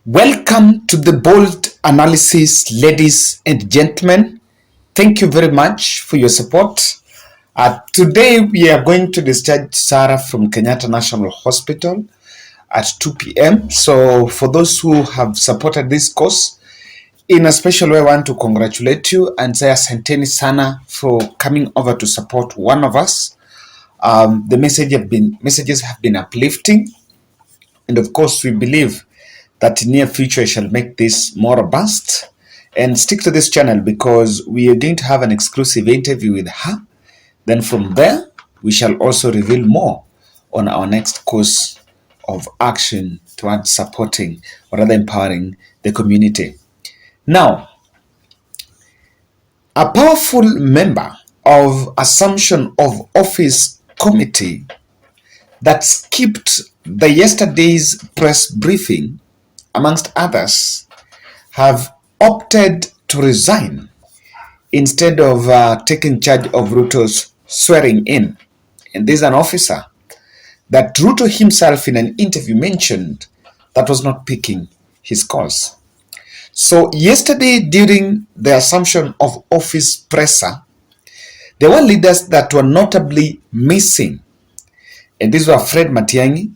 Welcome to the bold analysis, ladies and gentlemen. Thank you very much for your support. Today we are going to discharge Sarah from Kenyatta National Hospital at 2 p.m. So for those who have supported this course, in a special way, I want to congratulate you and say asanteni sana for coming over to support one of us. The messages have been uplifting, and of course we believe that in near future I shall make this more robust. And stick to this channel because we are going to have an exclusive interview with her. Then from there, we shall also reveal more on our next course of action towards supporting or rather empowering the community. Now, a powerful member of Assumption of Office Committee that skipped the yesterday's press briefing, amongst others, have opted to resign instead of taking charge of Ruto's swearing in. And this is an officer that Ruto himself in an interview mentioned that was not picking his calls. So yesterday during the Assumption of Office presser, there were leaders that were notably missing. And these were Fred Matiang'i,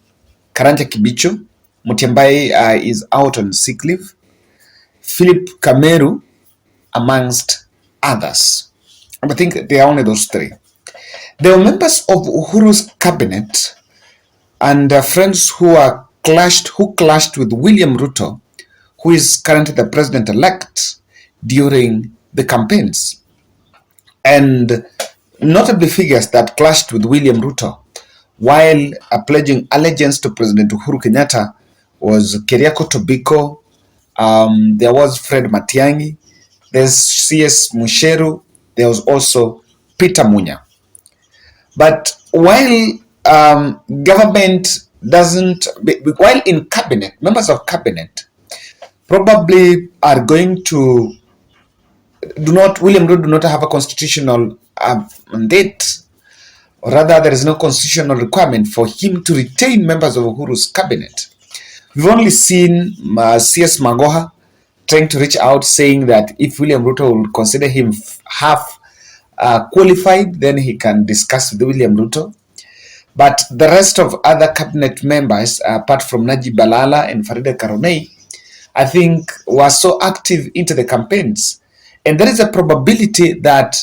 Karanja Kibicho, Mutyambai is out on sick leave, Philip Kameru, amongst others. I think they are only those three. They were members of Uhuru's cabinet and friends who clashed with William Ruto, who is currently the president-elect, during the campaigns. And notably figures that clashed with William Ruto while pledging allegiance to President Uhuru Kenyatta was Keriako Tobiko, there was Fred Matiang'i, there's CS Musheru, there was also Peter Munya. But while government while in cabinet, members of cabinet probably are going to William Ruto do not have a constitutional mandate, or rather there is no constitutional requirement for him to retain members of Uhuru's cabinet. We've only seen CS Magoha trying to reach out saying that if William Ruto will consider him half qualified, then he can discuss with William Ruto. But the rest of other cabinet members, apart from Najib Balala and Farida Karonei, I think were so active into the campaigns. And there is a probability that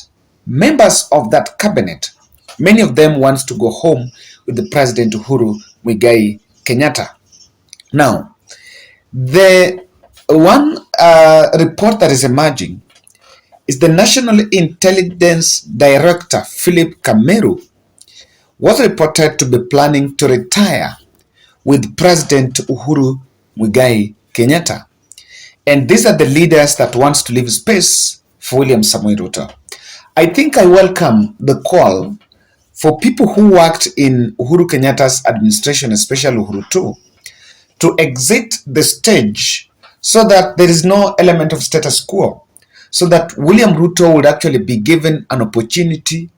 members of that cabinet, many of them want to go home with the President Uhuru Muigai Kenyatta. Now, the one report that is emerging is the National Intelligence Director, Philip Kameru, was reported to be planning to retire with President Uhuru Muigai Kenyatta. And these are the leaders that wants to leave space for William Samoei Ruto. I think I welcome the call for people who worked in Uhuru Kenyatta's administration, especially Uhuru too, to exit the stage so that there is no element of status quo, so that William Ruto would actually be given an opportunity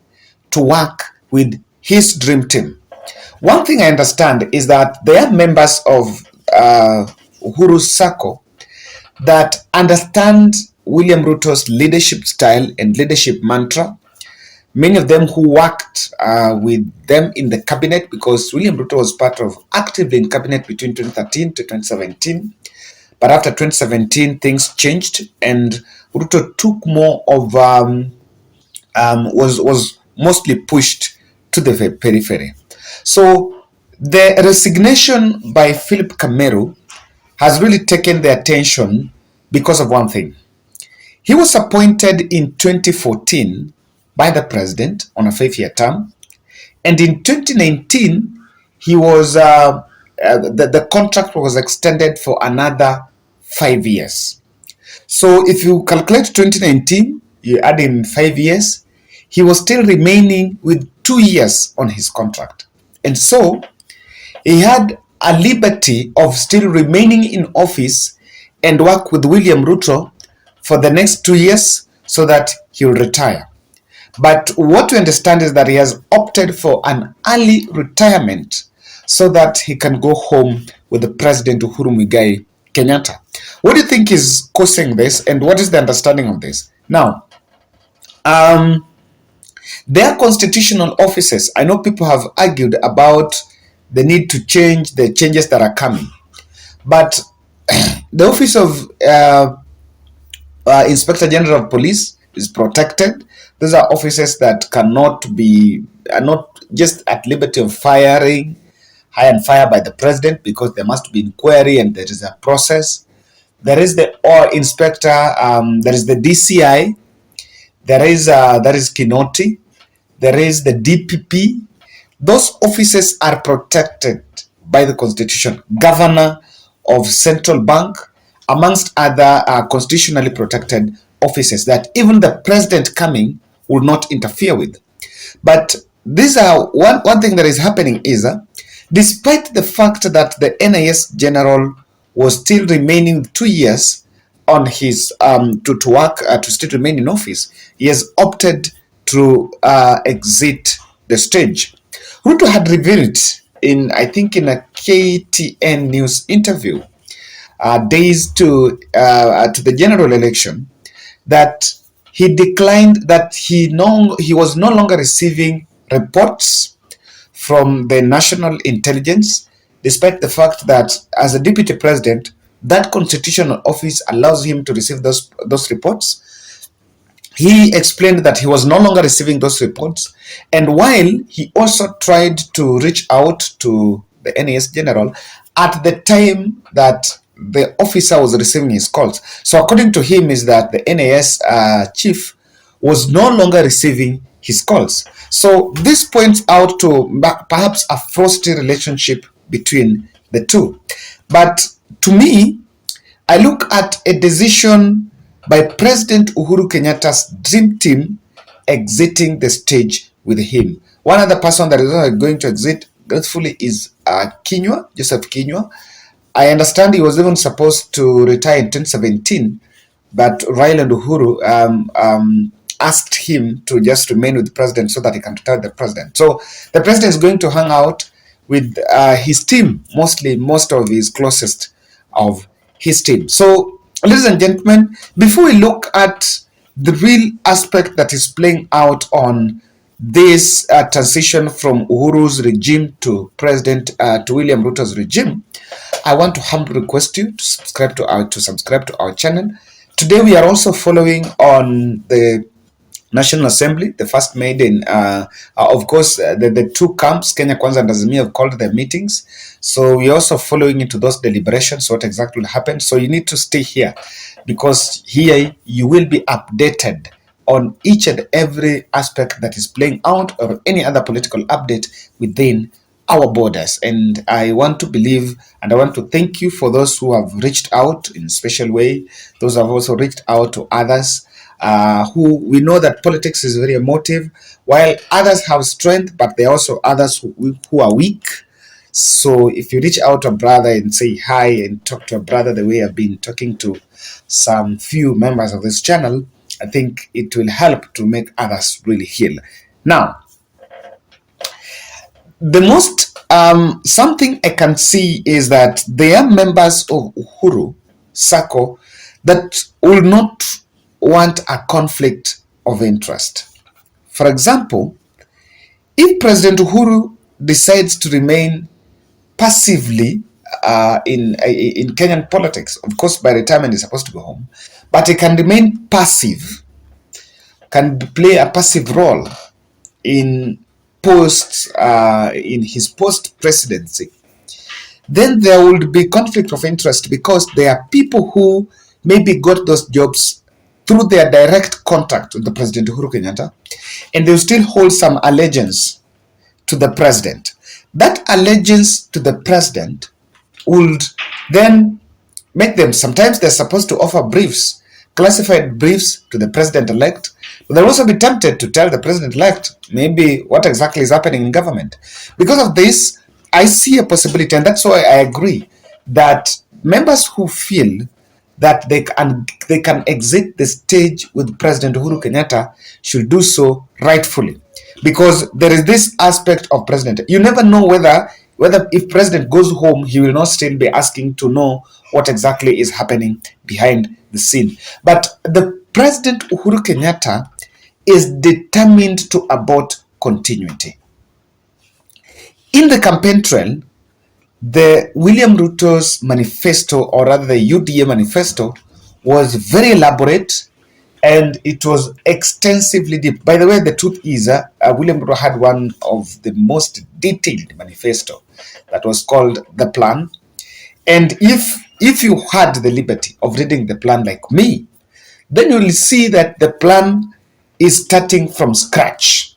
to work with his dream team. One thing I understand is that there are members of Uhuru's circle that understand William Ruto's leadership style and leadership mantra. Many of them who worked with them in the cabinet, because William Ruto was actively in cabinet between 2013 to 2017. But after 2017, things changed, and Ruto took more of was mostly pushed to the periphery. So the resignation by Philip Kameru has really taken the attention because of one thing. He was appointed in 2014 by the president on a 5-year term, and in 2019 he was the contract was extended for another 5 years. So if you calculate 2019, you add in 5 years, he was still remaining with 2 years on his contract, and so he had a liberty of still remaining in office and work with William Ruto for the next 2 years so that he will retire. But what we understand is that he has opted for an early retirement so that he can go home with the President Uhuru Muigai Kenyatta. What do you think is causing this, and what is the understanding of this? Now, their constitutional offices, I know people have argued about the need to change the changes that are coming, but the office of Inspector General of Police is protected. Those are offices that are not just at liberty of firing, hire and fire by the president, because there must be inquiry and there is a process. There is the inspector, there is the DCI, there is Kinoti, there is the DPP. Those offices are protected by the Constitution. Governor of Central Bank, amongst other constitutionally protected offices that even the president coming will not interfere with. But these are one thing that is happening is, despite the fact that the NIS general was still remaining 2 years on his to work to still remain in office, he has opted to exit the stage. Ruto had revealed in, I think, in a KTN news interview days to the general election, that he declined, that he was no longer receiving reports from the national intelligence, despite the fact that as a deputy president, that constitutional office allows him to receive those reports. He explained that he was no longer receiving those reports, and while he also tried to reach out to the NAS general at the time that the officer was receiving his calls. So according to him is that the NAS chief was no longer receiving his calls. So this points out to perhaps a frosty relationship between the two. But to me, I look at a decision by President Uhuru Kenyatta's dream team exiting the stage with him. One other person that is going to exit gratefully is Joseph Kinyua. I understand he was even supposed to retire in 2017, but Raila and Uhuru asked him to just remain with the president so that he can retire the president. So the president is going to hang out with his team, most of his closest of his team. So, ladies and gentlemen, before we look at the real aspect that is playing out on this transition from Uhuru's regime to William Ruto's regime, I want to humbly request you to subscribe to our channel. Today we are also following on the National Assembly, the first made in, of course, the two camps, Kenya Kwanza and Azimio, have called their meetings. So we're also following into those deliberations, what exactly will happen. So you need to stay here, because here you will be updated on each and every aspect that is playing out, or any other political update within our borders. And I want to believe, and I want to thank you for those who have reached out in a special way. Those who have also reached out to others, who we know that politics is very emotive, while others have strength, but there are also others who are weak. So if you reach out to a brother and say hi and talk to a brother the way I've been talking to some few members of this channel, I think it will help to make others really heal. Now, the most something I can see is that there are members of Uhuru Sako that will not want a conflict of interest. For example, if President Uhuru decides to remain passively in Kenyan politics, of course by retirement he's supposed to go home, but he can remain passive, can play a passive role in his post presidency, then there will be conflict of interest, because there are people who maybe got those jobs through their direct contact with the President Uhuru Kenyatta, and they still hold some allegiance to the president. That allegiance to the president would then make them, sometimes they're supposed to offer briefs, classified briefs to the president-elect, but they'll also be tempted to tell the president-elect maybe what exactly is happening in government. Because of this, I see a possibility, and that's why I agree that members who feel that they can exit the stage with President Uhuru Kenyatta should do so rightfully, because there is this aspect of president. You never know whether if president goes home, he will not still be asking to know what exactly is happening behind the scene. But the President Uhuru Kenyatta is determined to abort continuity. In the campaign trail, the William Ruto's manifesto, or rather the UDA manifesto, was very elaborate and it was extensively deep. By the way, the truth is, William Ruto had one of the most detailed manifesto that was called The Plan. And if you had the liberty of reading the plan like me, then you will see that the plan is starting from scratch.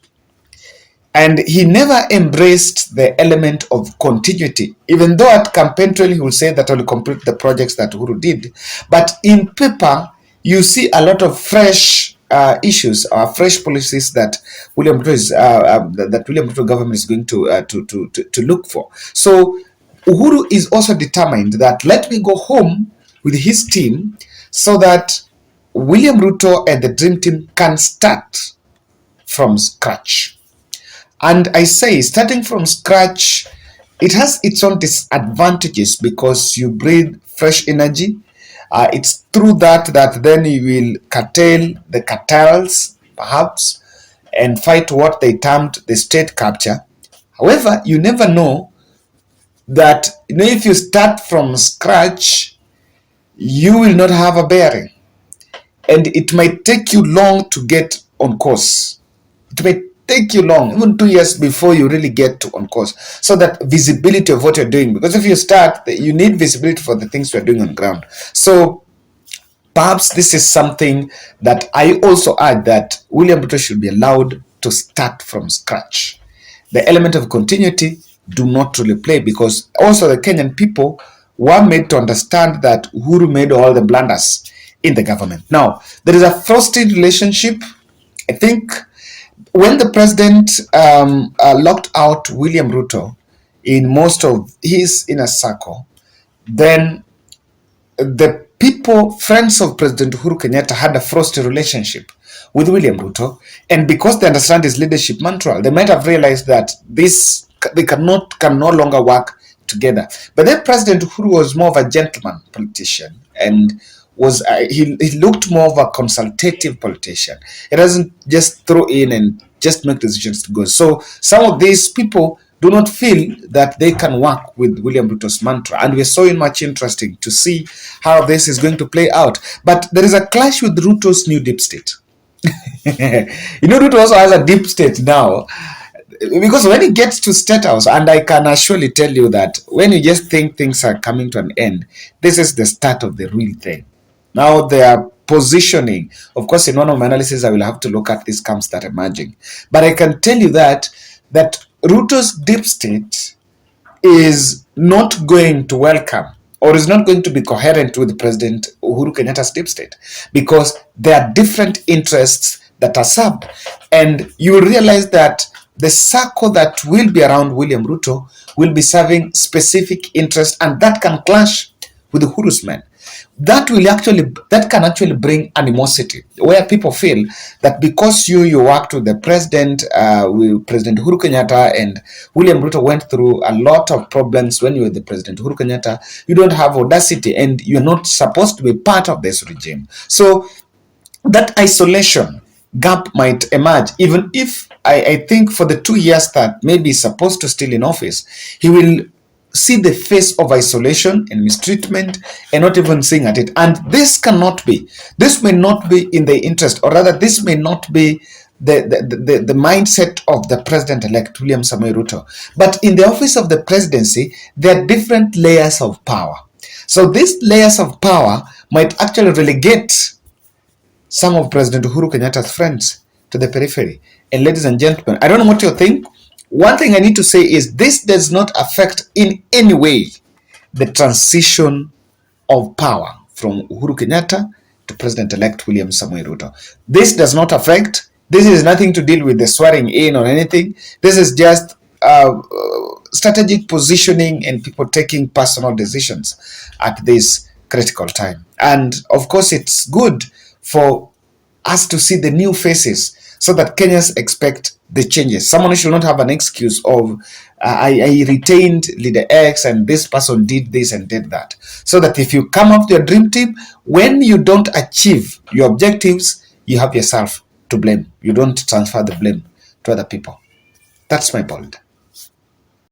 And he never embraced the element of continuity, even though at campaign trail he will say that I will complete the projects that Uhuru did. But in paper, you see a lot of fresh issues or fresh policies that William Ruto that William Ruto government is going to look for. So Uhuru is also determined that let me go home with his team so that William Ruto and the Dream Team can start from scratch. And I say, starting from scratch, it has its own disadvantages because you breathe fresh energy. It's through that then you will curtail the cartels, perhaps, and fight what they termed the state capture. However, you never know that if you start from scratch, you will not have a bearing. And it might take you long to get on course. It may take you long, even 2 years before you really get to on course. So that visibility of what you're doing, because if you start, you need visibility for the things you're doing on ground. So perhaps this is something that I also add, that William Ruto should be allowed to start from scratch. The element of continuity do not really play, because also the Kenyan people were made to understand that Uhuru made all the blunders in the government. Now, there is a frosted relationship. I think when the president locked out William Ruto in most of his inner circle, then the people, friends of President Uhuru Kenyatta, had a frosty relationship with William Ruto, and because they understand his leadership mantra, they might have realized that they can no longer work together. But then President Uhuru was more of a gentleman politician, and he looked more of a consultative politician. He doesn't just throw in and just make decisions to go. So some of these people do not feel that they can work with William Ruto's mantra. And we're so much interesting to see how this is going to play out. But there is a clash with Ruto's new deep state. Ruto also has a deep state now. Because when it gets to Statehouse, and I can surely tell you that when you just think things are coming to an end, this is the start of the real thing. Now they are positioning. Of course, in one of my analysis, I will have to look at these camps that are emerging. But I can tell you that Ruto's deep state is not going to welcome, or is not going to be coherent with President Uhuru Kenyatta's deep state, because there are different interests that are served. And you will realize that the circle that will be around William Ruto will be serving specific interests, and that can clash with Uhuru's men. That can actually bring animosity, where people feel that because you worked with the president, with President Uhuru Kenyatta, and William Ruto went through a lot of problems when you were the President Uhuru Kenyatta, you don't have audacity and you're not supposed to be part of this regime. So that isolation gap might emerge, even if I think for the 2 years that maybe he's supposed to still in office, he will see the face of isolation and mistreatment and not even sing at it. And this may not be in the interest, or rather this may not be the mindset of the president-elect William Samoei Ruto. But in the office of the presidency, there are different layers of power. So these layers of power might actually relegate some of President Uhuru Kenyatta's friends to the periphery. And ladies and gentlemen, I don't know what you think. One thing I need to say is this does not affect in any way the transition of power from Uhuru Kenyatta to President-elect William Samoei Ruto. This does not affect, this is nothing to deal with the swearing in or anything. This is just strategic positioning and people taking personal decisions at this critical time. And of course, it's good for us to see the new faces so that Kenyans expect the changes. Someone should not have an excuse of I retained leader X and this person did this and did that. So that if you come up to your dream team, when you don't achieve your objectives, you have yourself to blame. You don't transfer the blame to other people. That's my point.